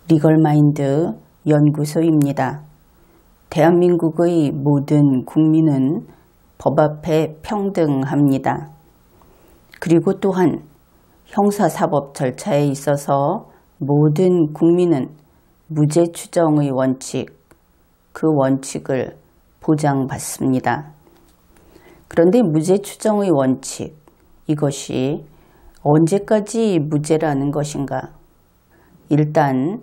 리걸마인드 연구소입니다. 대한민국의 모든 국민은 법 앞에 평등합니다. 그리고 또한 형사사법 절차에 있어서 모든 국민은 무죄 추정의 원칙, 그 원칙을 보장받습니다. 그런데 무죄 추정의 원칙, 이것이 언제까지 무죄라는 것인가? 일단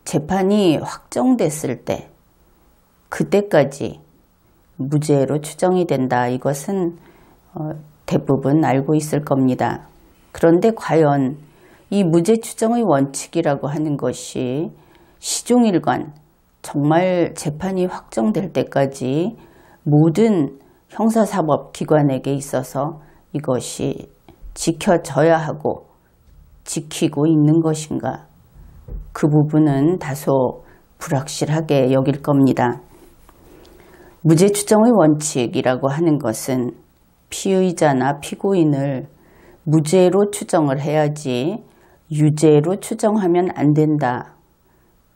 재판이 확정됐을 때 그때까지 무죄로 추정이 된다. 이것은 대부분 알고 있을 겁니다. 그런데 과연 이 무죄 추정의 원칙이라고 하는 것이 시종일관 정말 재판이 확정될 때까지 모든 형사사법 기관에게 있어서 이것이 지켜져야 하고 지키고 있는 것인가? 그 부분은 다소 불확실하게 여길 겁니다. 무죄 추정의 원칙이라고 하는 것은 피의자나 피고인을 무죄로 추정을 해야지 유죄로 추정하면 안 된다.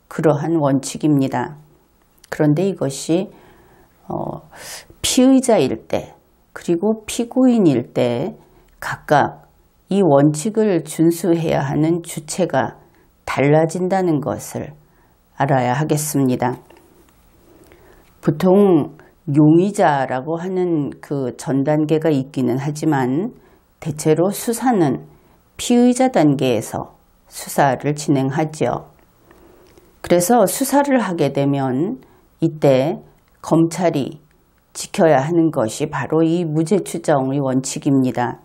그러한 원칙입니다. 그런데 이것이 피의자일 때 그리고 피고인일 때 각각 이 원칙을 준수해야 하는 주체가 달라진다는 것을 알아야 하겠습니다. 보통 용의자라고 하는 그 전 단계가 있기는 하지만 대체로 수사는 피의자 단계에서 수사를 진행하죠. 그래서 수사를 하게 되면 이때 검찰이 지켜야 하는 것이 바로 이 무죄 추정의 원칙입니다.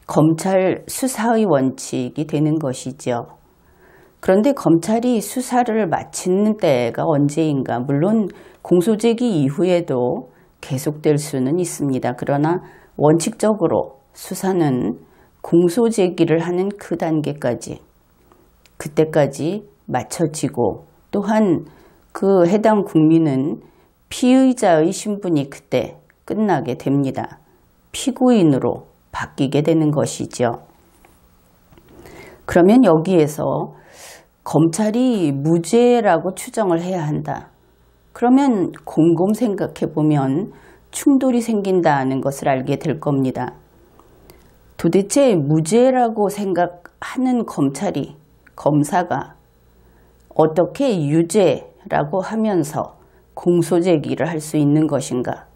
검찰 수사의 원칙이 되는 것이죠. 그런데 검찰이 수사를 마치는 때가 언제인가? 물론 공소제기 이후에도 계속될 수는 있습니다. 그러나 원칙적으로 수사는 공소제기를 하는 그 단계까지, 그때까지 마쳐지고 또한 그 해당 국민은 피의자의 신분이 그때 끝나게 됩니다. 피고인으로 바뀌게 되는 것이죠. 그러면 여기에서 검찰이 무죄라고 추정을 해야 한다. 그러면 곰곰 생각해 보면 충돌이 생긴다는 것을 알게 될 겁니다. 도대체 무죄라고 생각하는 검사가 어떻게 유죄라고 하면서 공소제기를 할 수 있는 것인가?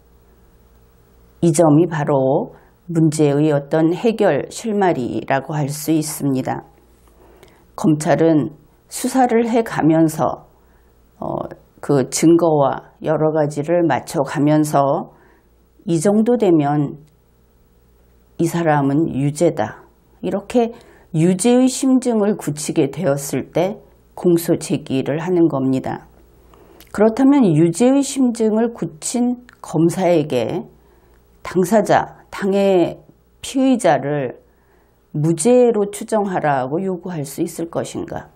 이 점이 바로 문제의 어떤 해결 실마리라고 할 수 있습니다. 검찰은 수사를 해가면서 그 증거와 여러 가지를 맞춰가면서 이 정도 되면 이 사람은 유죄다. 이렇게 유죄의 심증을 굳히게 되었을 때 공소 제기를 하는 겁니다. 그렇다면 유죄의 심증을 굳힌 검사에게 당의 피의자를 무죄로 추정하라고 요구할 수 있을 것인가?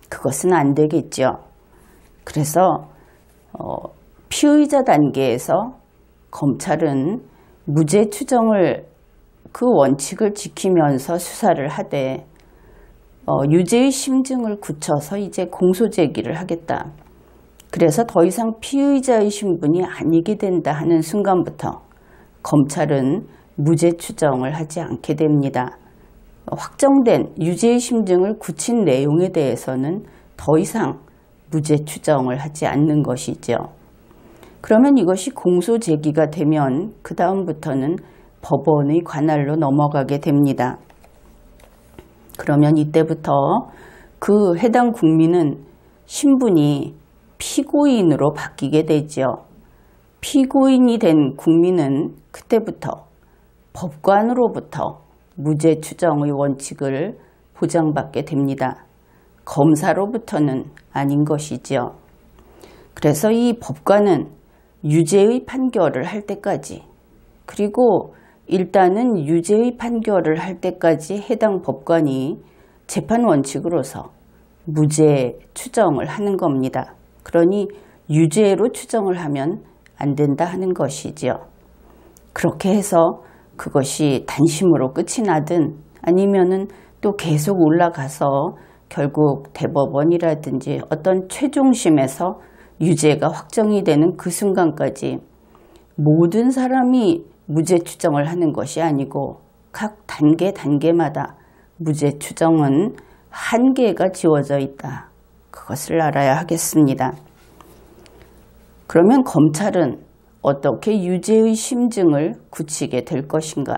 그것은 안 되겠죠. 그래서 피의자 단계에서 검찰은 무죄 추정을 그 원칙을 지키면서 수사를 하되 유죄의 심증을 굳혀서 이제 공소제기를 하겠다. 그래서 더 이상 피의자의 신분이 아니게 된다 하는 순간부터 검찰은 무죄 추정을 하지 않게 됩니다. 확정된 유죄의 심증을 굳힌 내용에 대해서는 더 이상 무죄 추정을 하지 않는 것이죠. 그러면 이것이 공소 제기가 되면 그 다음부터는 법원의 관할로 넘어가게 됩니다. 그러면 이때부터 그 해당 국민은 신분이 피고인으로 바뀌게 되죠. 피고인이 된 국민은 그때부터 법관으로부터 무죄 추정의 원칙을 보장받게 됩니다. 검사로부터는 아닌 것이죠. 그래서 이 법관은 유죄의 판결을 할 때까지, 그리고 일단은 유죄의 판결을 할 때까지 해당 법관이 재판 원칙으로서 무죄 추정을 하는 겁니다. 그러니 유죄로 추정을 하면 안 된다 하는 것이죠. 그렇게 해서 그것이 단심으로 끝이 나든 아니면은 또 계속 올라가서 결국 대법원이라든지 어떤 최종심에서 유죄가 확정이 되는 그 순간까지 모든 사람이 무죄 추정을 하는 것이 아니고 각 단계마다 무죄 추정은 한계가 지워져 있다. 그것을 알아야 하겠습니다. 그러면 검찰은 어떻게 유죄의 심증을 굳히게 될 것인가?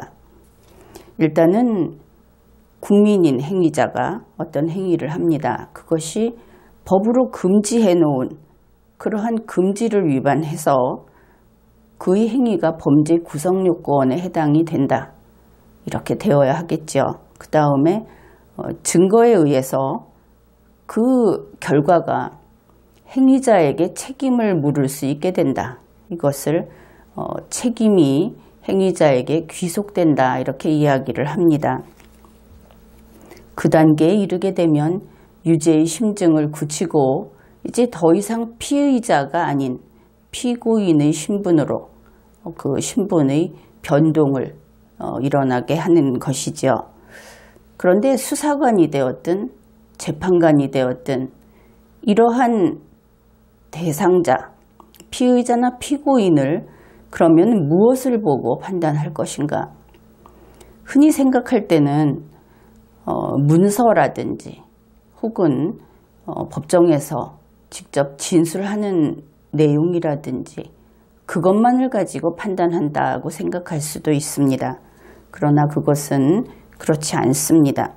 일단은 국민인 행위자가 어떤 행위를 합니다. 그것이 법으로 금지해 놓은 그러한 금지를 위반해서 그의 행위가 범죄 구성 요건에 해당이 된다. 이렇게 되어야 하겠죠. 그 다음에 증거에 의해서 그 결과가 행위자에게 책임을 물을 수 있게 된다. 이것을 책임이 행위자에게 귀속된다. 이렇게 이야기를 합니다. 그 단계에 이르게 되면 유죄의 심증을 굳히고 이제 더 이상 피의자가 아닌 피고인의 신분으로 그 신분의 변동을 일어나게 하는 것이죠. 그런데 수사관이 되었든 재판관이 되었든 이러한 대상자, 피의자나 피고인을 그러면 무엇을 보고 판단할 것인가? 흔히 생각할 때는 문서라든지 혹은 법정에서 직접 진술하는 내용이라든지 그것만을 가지고 판단한다고 생각할 수도 있습니다. 그러나 그것은 그렇지 않습니다.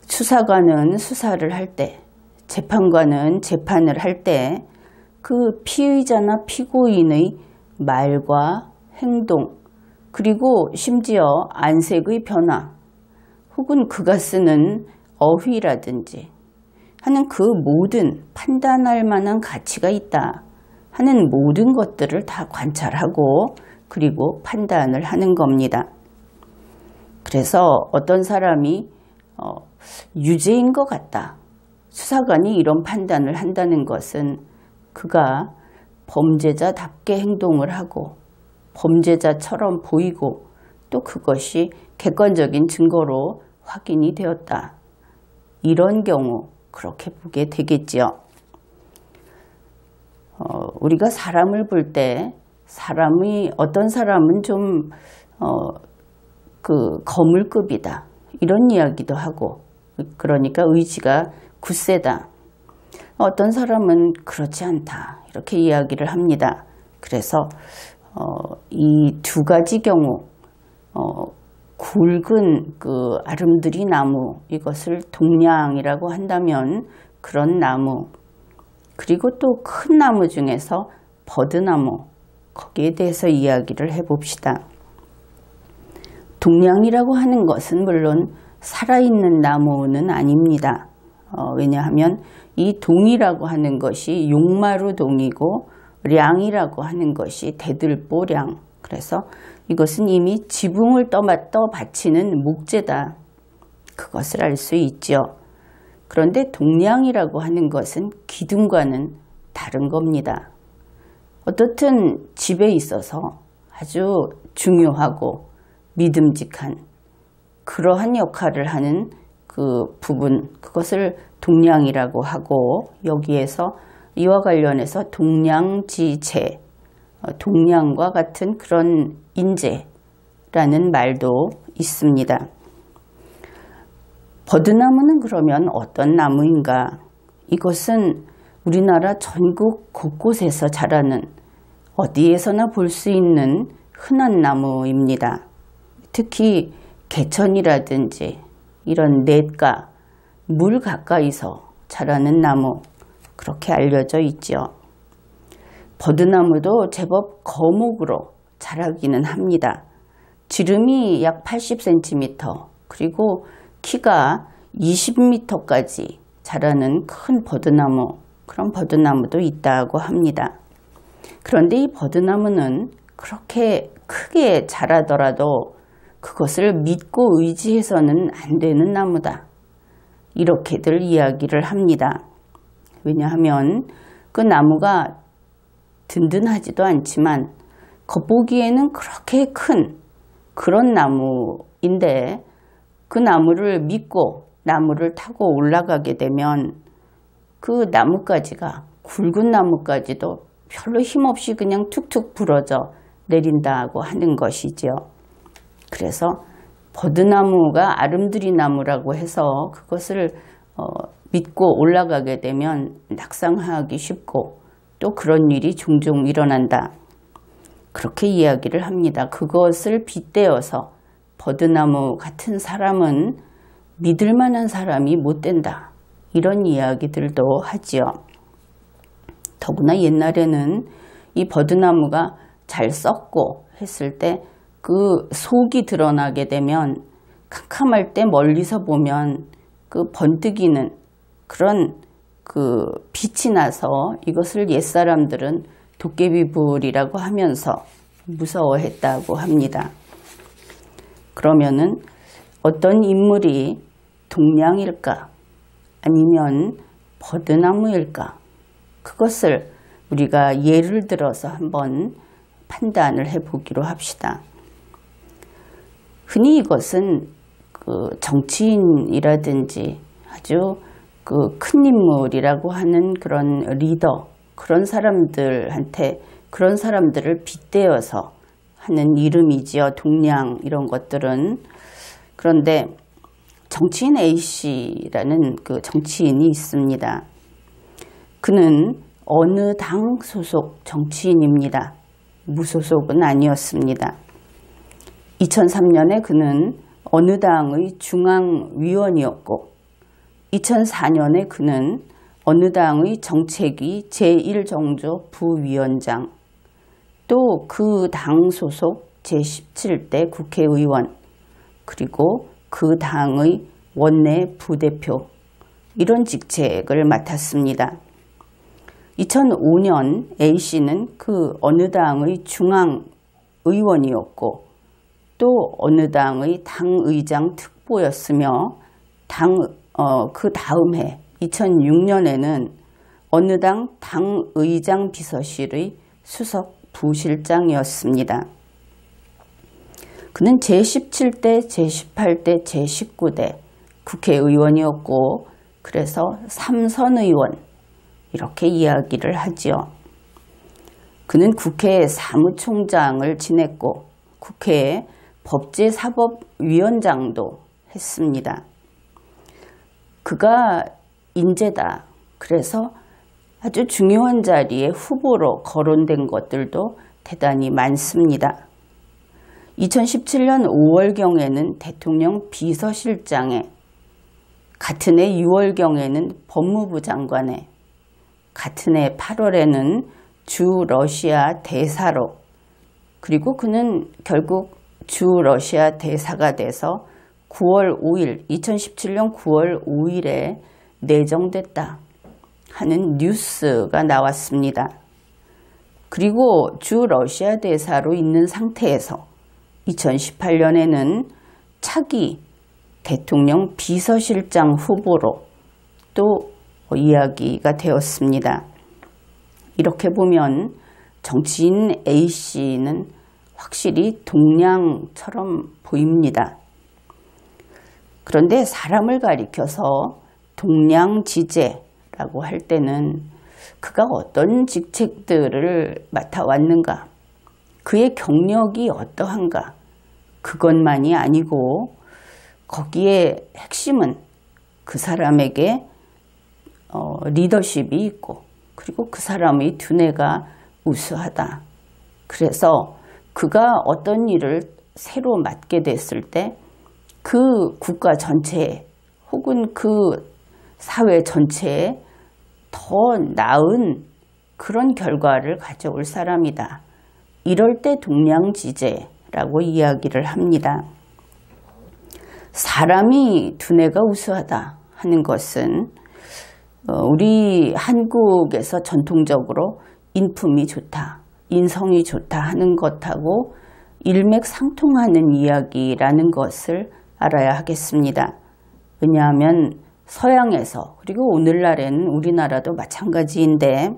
수사관은 수사를 할 때, 재판관은 재판을 할 때 그 피의자나 피고인의 말과 행동, 그리고 심지어 안색의 변화, 혹은 그가 쓰는 어휘라든지 하는 그 모든 판단할 만한 가치가 있다 하는 모든 것들을 다 관찰하고 그리고 판단을 하는 겁니다. 그래서 어떤 사람이 유죄인 것 같다. 수사관이 이런 판단을 한다는 것은 그가 범죄자답게 행동을 하고 범죄자처럼 보이고 또 그것이 객관적인 증거로 확인이 되었다. 이런 경우 그렇게 보게 되겠죠. 우리가 사람을 볼 때 사람이 어떤 사람은 좀 거물급이다. 이런 이야기도 하고 그러니까 의지가 굳세다. 어떤 사람은 그렇지 않다. 이렇게 이야기를 합니다. 그래서 이 두 가지 경우 굵은 그 아름드리 나무 이것을 동량이라고 한다면 그런 나무 그리고 또 큰 나무 중에서 버드나무 거기에 대해서 이야기를 해봅시다. 동량이라고 하는 것은 물론 살아있는 나무는 아닙니다. 왜냐하면 이 동이라고 하는 것이 용마루 동이고 량이라고 하는 것이 대들보량. 그래서 이것은 이미 지붕을 떠받치는 목재다. 그것을 알 수 있죠. 그런데 동량이라고 하는 것은 기둥과는 다른 겁니다. 어떻든 집에 있어서 아주 중요하고 믿음직한 그러한 역할을 하는 그 부분, 그것을 동량이라고 하고 여기에서 이와 관련해서 동량지체, 동량과 같은 그런 인재라는 말도 있습니다. 버드나무는 그러면 어떤 나무인가? 이것은 우리나라 전국 곳곳에서 자라는 어디에서나 볼 수 있는 흔한 나무입니다. 특히 개천이라든지 이런 냇가, 물 가까이서 자라는 나무 그렇게 알려져 있죠. 버드나무도 제법 거목으로 자라기는 합니다. 지름이 약 80cm 그리고 키가 20m까지 자라는 큰 버드나무 그런 버드나무도 있다고 합니다. 그런데 이 버드나무는 그렇게 크게 자라더라도 그것을 믿고 의지해서는 안 되는 나무다. 이렇게들 이야기를 합니다. 왜냐하면 그 나무가 든든하지도 않지만 겉보기에는 그렇게 큰 그런 나무인데 그 나무를 믿고 나무를 타고 올라가게 되면 그 나뭇가지가, 굵은 나뭇가지도 별로 힘없이 그냥 툭툭 부러져 내린다고 하는 것이죠. 그래서 버드나무가 아름드리 나무라고 해서 그것을 믿고 올라가게 되면 낙상하기 쉽고 또 그런 일이 종종 일어난다. 그렇게 이야기를 합니다. 그것을 빗대어서 버드나무 같은 사람은 믿을 만한 사람이 못 된다. 이런 이야기들도 하지요. 더구나 옛날에는 이 버드나무가 잘 썩고 했을 때 그 속이 드러나게 되면 캄캄할 때 멀리서 보면 그 번뜩이는 그런 그 빛이 나서 이것을 옛사람들은 도깨비불이라고 하면서 무서워했다고 합니다. 그러면은 어떤 인물이 동냥일까 아니면 버드나무일까? 그것을 우리가 예를 들어서 한번 판단을 해보기로 합시다. 흔히 이것은 그 정치인이라든지 아주 그 큰 인물이라고 하는 그런 리더, 그런 사람들한테, 그런 사람들을 빗대어서 하는 이름이지요. 동냥 이런 것들은. 그런데 정치인 A씨라는 그 정치인이 있습니다. 그는 어느 당 소속 정치인입니다. 무소속은 아니었습니다. 2003년에 그는 어느 당의 중앙위원이었고 2004년에 그는 어느 당의 정책위 제1정조 부위원장, 또 그 당 소속 제17대 국회의원, 그리고 그 당의 원내 부대표, 이런 직책을 맡았습니다. 2005년 A씨는 그 어느 당의 중앙의원이었고 또 어느 당의 당의장 특보였으며 그 다음 해 2006년에는 어느 당 당의장 비서실의 수석 부실장이었습니다. 그는 제17대, 제18대, 제19대 국회의원이었고 그래서 3선 의원 이렇게 이야기를 하지요. 그는 국회 사무총장을 지냈고 국회에 법제사법위원장도 했습니다. 그가 인재다. 그래서 아주 중요한 자리에 후보로 거론된 것들도 대단히 많습니다. 2017년 5월경에는 대통령 비서실장에, 같은 해 6월경에는 법무부 장관에, 같은 해 8월에는 주 러시아 대사로, 그리고 그는 결국 주 러시아 대사가 돼서 2017년 9월 5일에 내정됐다 하는 뉴스가 나왔습니다. 그리고 주 러시아 대사로 있는 상태에서 2018년에는 차기 대통령 비서실장 후보로 또 이야기가 되었습니다. 이렇게 보면 정치인 A씨는 확실히 동냥처럼 보입니다. 그런데 사람을 가리켜서 동냥지제라고 할 때는 그가 어떤 직책들을 맡아왔는가, 그의 경력이 어떠한가, 그것만이 아니고 거기에 핵심은 그 사람에게 리더십이 있고 그리고 그 사람의 두뇌가 우수하다. 그래서 그가 어떤 일을 새로 맡게 됐을 때 그 국가 전체에 혹은 그 사회 전체에 더 나은 그런 결과를 가져올 사람이다. 이럴 때 동냥지제라고 이야기를 합니다. 사람이 두뇌가 우수하다 하는 것은 우리 한국에서 전통적으로 인품이 좋다, 인성이 좋다 하는 것하고 일맥상통하는 이야기라는 것을 알아야 하겠습니다. 왜냐하면 서양에서, 그리고 오늘날에는 우리나라도 마찬가지인데,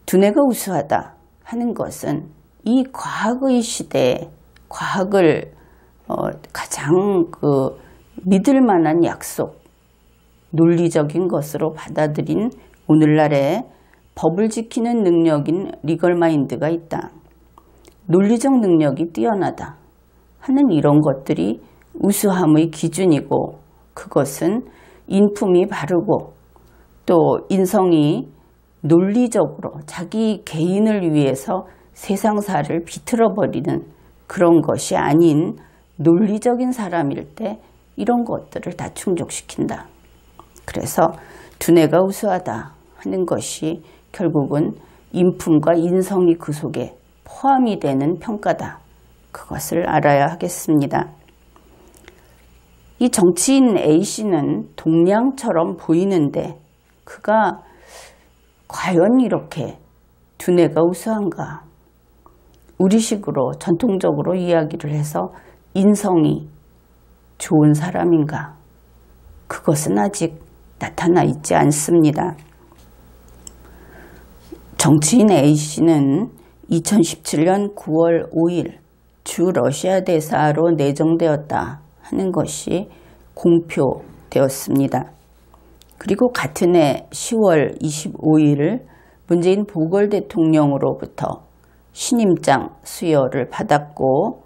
두뇌가 우수하다 하는 것은 이 과학의 시대에 과학을 가장 믿을 만한 약속, 논리적인 것으로 받아들인 오늘날의 법을 지키는 능력인 리걸마인드가 있다. 논리적 능력이 뛰어나다 하는 이런 것들이 우수함의 기준이고, 그것은 인품이 바르고 또 인성이 논리적으로 자기 개인을 위해서 세상사를 비틀어버리는 그런 것이 아닌 논리적인 사람일 때 이런 것들을 다 충족시킨다. 그래서 두뇌가 우수하다 하는 것이 결국은 인품과 인성이 그 속에 포함이 되는 평가다. 그것을 알아야 하겠습니다. 이 정치인 A씨는 동량처럼 보이는데 그가 과연 이렇게 두뇌가 우수한가? 우리식으로 전통적으로 이야기를 해서 인성이 좋은 사람인가? 그것은 아직 나타나 있지 않습니다. 정치인 A씨는 2017년 9월 5일 주 러시아 대사로 내정되었다 하는 것이 공표되었습니다. 그리고 같은 해 10월 25일 문재인 보궐 대통령으로부터 신임장 수여를 받았고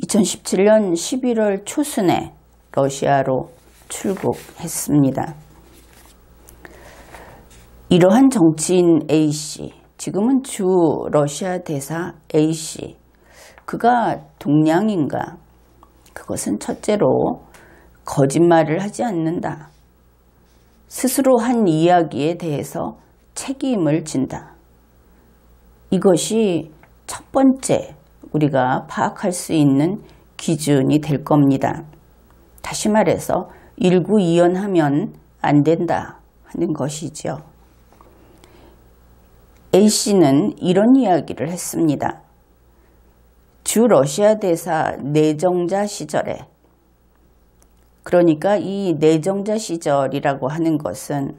2017년 11월 초순에 러시아로 출국했습니다. 이러한 정치인 A씨, 지금은 주 러시아 대사 A씨, 그가 동량인가? 그것은 첫째로 거짓말을 하지 않는다. 스스로 한 이야기에 대해서 책임을 진다. 이것이 첫 번째 우리가 파악할 수 있는 기준이 될 겁니다. 다시 말해서 일구이연하면 안 된다 하는 것이죠. A씨는 이런 이야기를 했습니다. 주 러시아 대사 내정자 시절에, 그러니까 이 내정자 시절이라고 하는 것은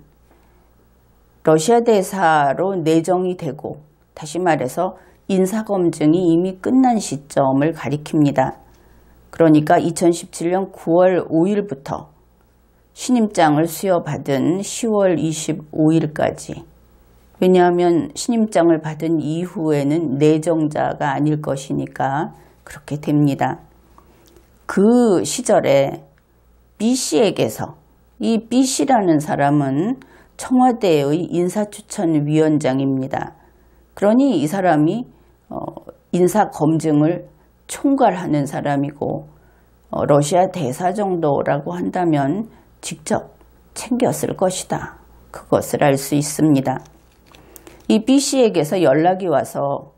러시아 대사로 내정이 되고, 다시 말해서 인사검증이 이미 끝난 시점을 가리킵니다. 그러니까 2017년 9월 5일부터 신임장을 수여받은 10월 25일까지, 왜냐하면 신임장을 받은 이후에는 내정자가 아닐 것이니까 그렇게 됩니다. 그 시절에 B씨에게서, 이 B씨라는 사람은 청와대의 인사추천위원장입니다. 그러니 이 사람이 인사검증을 총괄하는 사람이고, 러시아 대사 정도라고 한다면 직접 챙겼을 것이다. 그것을 알 수 있습니다. 이 B씨에게서 연락이 와서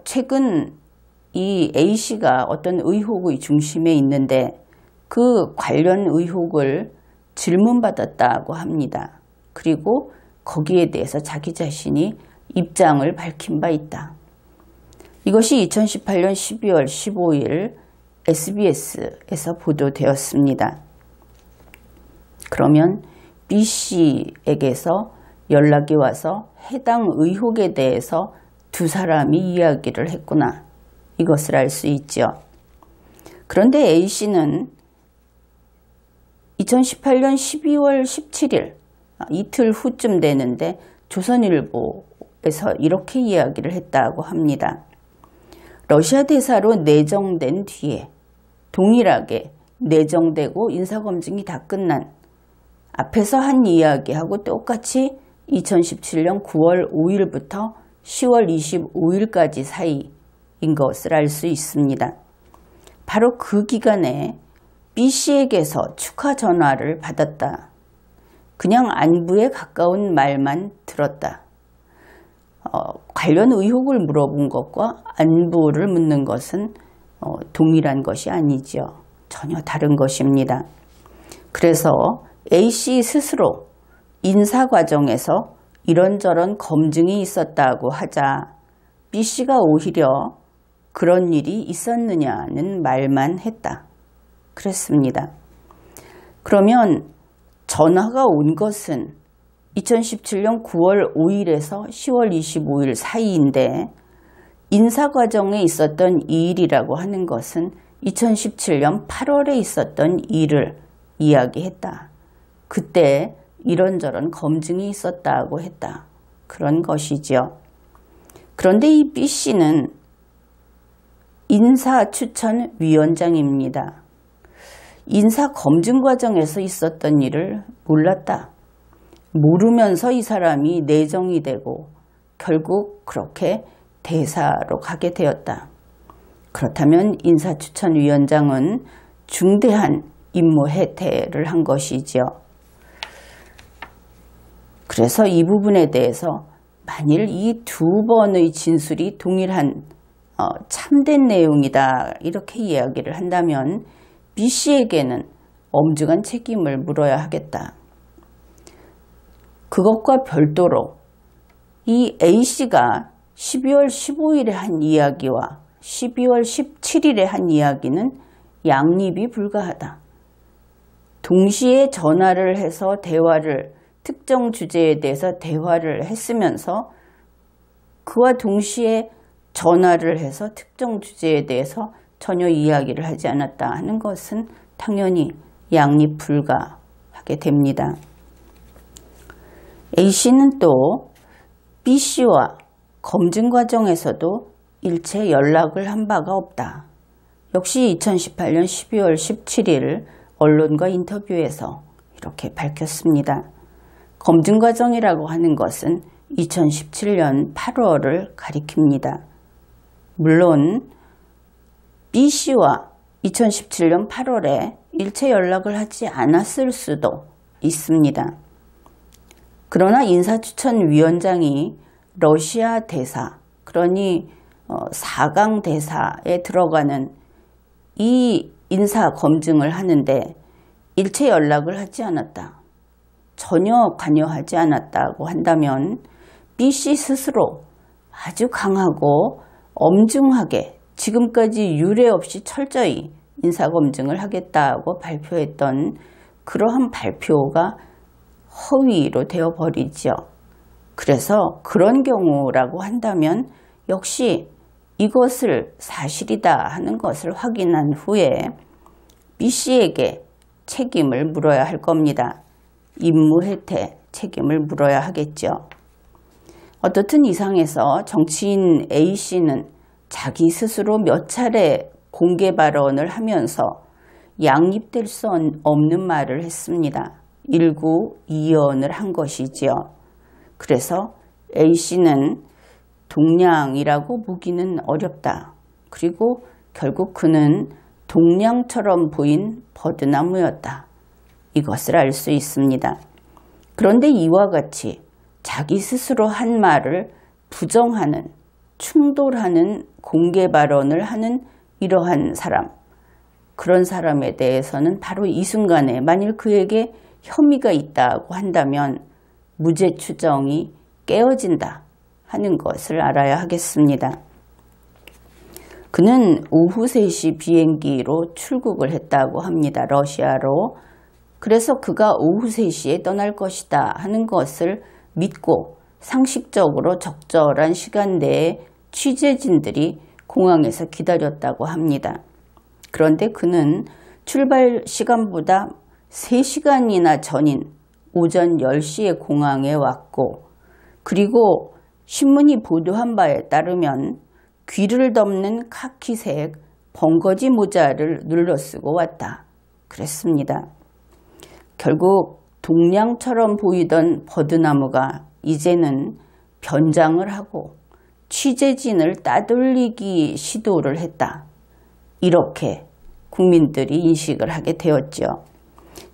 최근 이 A씨가 어떤 의혹의 중심에 있는데 그 관련 의혹을 질문받았다고 합니다. 그리고 거기에 대해서 자기 자신이 입장을 밝힌 바 있다. 이것이 2018년 12월 15일 SBS에서 보도되었습니다. 그러면 B씨에게서 연락이 와서 해당 의혹에 대해서 두 사람이 이야기를 했구나. 이것을 알 수 있죠. 그런데 A씨는 2018년 12월 17일, 이틀 후쯤 되는데 조선일보에서 이렇게 이야기를 했다고 합니다. 러시아 대사로 내정된 뒤에 동일하게 내정되고 인사검증이 다 끝난, 앞에서 한 이야기하고 똑같이 2017년 9월 5일부터 10월 25일까지 사이인 것을 알 수 있습니다. 바로 그 기간에 B씨에게서 축하 전화를 받았다. 그냥 안부에 가까운 말만 들었다. 관련 의혹을 물어본 것과 안부를 묻는 것은 동일한 것이 아니죠. 전혀 다른 것입니다. 그래서 A씨 스스로 인사 과정에서 이런저런 검증이 있었다고 하자 B씨가 오히려 그런 일이 있었느냐는 말만 했다. 그랬습니다. 그러면 전화가 온 것은 2017년 9월 5일에서 10월 25일 사이인데 인사 과정에 있었던 이 일이라고 하는 것은 2017년 8월에 있었던 일을 이야기했다. 그때 이런저런 검증이 있었다고 했다. 그런 것이지요. 그런데 이 B씨는 인사추천위원장입니다. 인사 검증 과정에서 있었던 일을 몰랐다. 모르면서 이 사람이 내정이 되고 결국 그렇게 대사로 가게 되었다. 그렇다면 인사추천위원장은 중대한 임무 해태를 한 것이지요. 그래서 이 부분에 대해서 만일 이 두 번의 진술이 동일한 참된 내용이다 이렇게 이야기를 한다면 B씨에게는 엄중한 책임을 물어야 하겠다. 그것과 별도로 이 A씨가 12월 15일에 한 이야기와 12월 17일에 한 이야기는 양립이 불가하다. 동시에 전화를 해서 특정 주제에 대해서 대화를 했으면서 그와 동시에 전화를 해서 특정 주제에 대해서 전혀 이야기를 하지 않았다 하는 것은 당연히 양립 불가하게 됩니다. A씨는 또 B씨와 검증 과정에서도 일체 연락을 한 바가 없다. 역시 2018년 12월 17일 언론과 인터뷰에서 이렇게 밝혔습니다. 검증 과정이라고 하는 것은 2017년 8월을 가리킵니다. 물론 B씨와 2017년 8월에 일체 연락을 하지 않았을 수도 있습니다. 그러나 인사추천위원장이 러시아 대사, 그러니 4강 대사에 들어가는 이 인사 검증을 하는데 일체 연락을 하지 않았다. 전혀 관여하지 않았다고 한다면 B씨 스스로 아주 강하고 엄중하게 지금까지 유례 없이 철저히 인사검증을 하겠다고 발표했던 그러한 발표가 허위로 되어버리죠. 그래서 그런 경우라고 한다면 역시 이것을 사실이다 하는 것을 확인한 후에 B씨에게 책임을 물어야 할 겁니다. 임무해태 책임을 물어야 하겠죠. 어떻든 이상해서 정치인 A씨는 자기 스스로 몇 차례 공개 발언을 하면서 양립될 수 없는 말을 했습니다. 일구이연을 한 것이지요. 그래서 A씨는 동량이라고 보기는 어렵다. 그리고 결국 그는 동량처럼 보인 버드나무였다. 이것을 알 수 있습니다. 그런데 이와 같이 자기 스스로 한 말을 부정하는, 충돌하는 공개 발언을 하는 이러한 사람, 그런 사람에 대해서는 바로 이 순간에 만일 그에게 혐의가 있다고 한다면 무죄 추정이 깨어진다 하는 것을 알아야 하겠습니다. 그는 오후 3시 비행기로 출국을 했다고 합니다. 러시아로. 그래서 그가 오후 3시에 떠날 것이다 하는 것을 믿고 상식적으로 적절한 시간대에 취재진들이 공항에서 기다렸다고 합니다. 그런데 그는 출발 시간보다 3시간이나 전인 오전 10시에 공항에 왔고, 그리고 신문이 보도한 바에 따르면 귀를 덮는 카키색 벙거지 모자를 눌러쓰고 왔다 그랬습니다. 결국 동량처럼 보이던 버드나무가 이제는 변장을 하고 취재진을 따돌리기 시도를 했다. 이렇게 국민들이 인식을 하게 되었죠.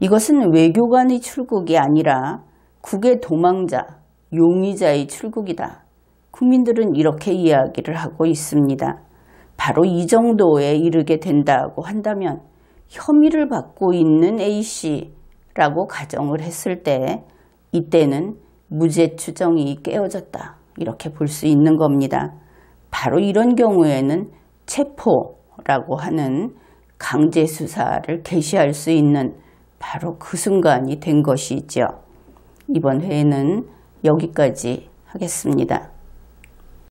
이것은 외교관의 출국이 아니라 국외 도망자, 용의자의 출국이다. 국민들은 이렇게 이야기를 하고 있습니다. 바로 이 정도에 이르게 된다고 한다면 혐의를 받고 있는 A씨라고 가정을 했을 때 이때는 무죄 추정이 깨어졌다. 이렇게 볼 수 있는 겁니다. 바로 이런 경우에는 체포라고 하는 강제 수사를 개시할 수 있는 바로 그 순간이 된 것이죠. 이번 회에는 여기까지 하겠습니다.